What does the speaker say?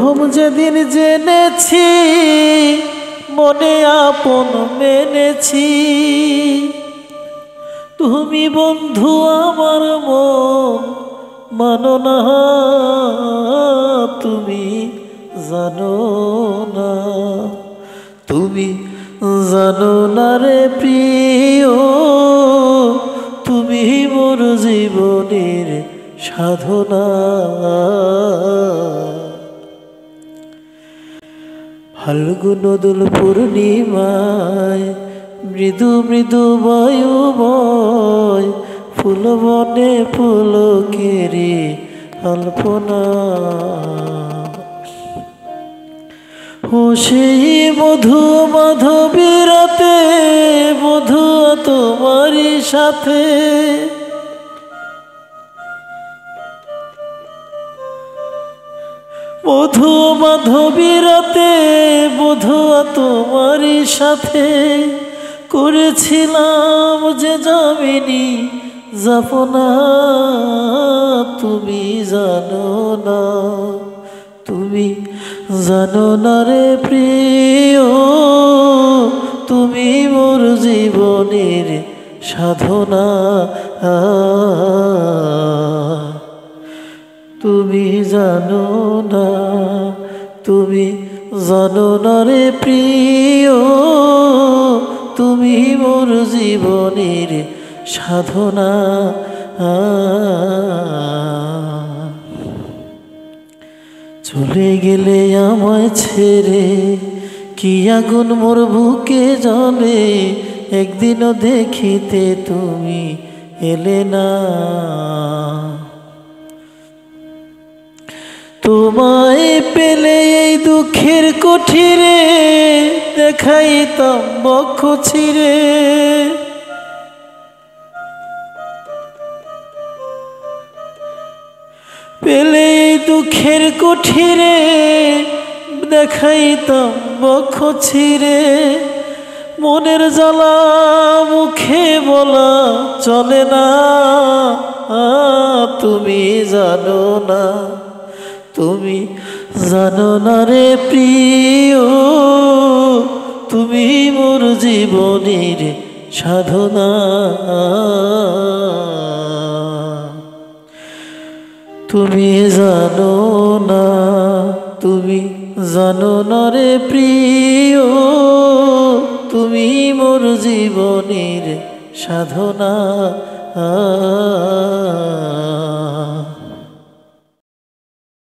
প্রথম যেদিন জেনেছি মনে আপন মেনেছি, তুমি বন্ধু আমার মন মানো না, তুমি জানো না, তুমি জানো না রে প্রিয়, তুমি মোর জীবনের সাধনা। ফাল্গুন দোল পূর্ণিমায় মৃদু মৃদু বায়ু বয়, ফুল বনে পুলকেরি আলপনা। ও সেই মধু মাধবী রাতে মধু তোমারই সাথে, মধু মাধবী রাতে মধু তোমারই সাথে করেছিলাম যে যামিনী যাপনা, তুমি জানো না, তুমি জানো না রে প্রিয়, তুমি মোর জীবনের সাধনা। তুমি জানো না, তুমি জানো না রে প্রিয়, তুমি মোর জীবনের সাধনা। চলে গেলে আমায় ছেড়ে কি আগুন মোর বুকে জ্বলে, একদিনও দেখিতে তুমি এলে না। তোমায় পেলে এই দুঃখের কুঠিরে দেখাইতাম বক্ষ ছিঁড়ে, পেলে এই দুঃখের কুঠিরে দেখাইতাম বক্ষ ছিঁড়ে। মনের জ্বালা মুখে বলা চলে না, তুমি জানো না, তুমি জানো না রে প্রিয়, তুমি মোর জীবনের সাধনা। তুমি জানো না, তুমি জানো না রে প্রিয়, তুমি মোর জীবনের সাধনা।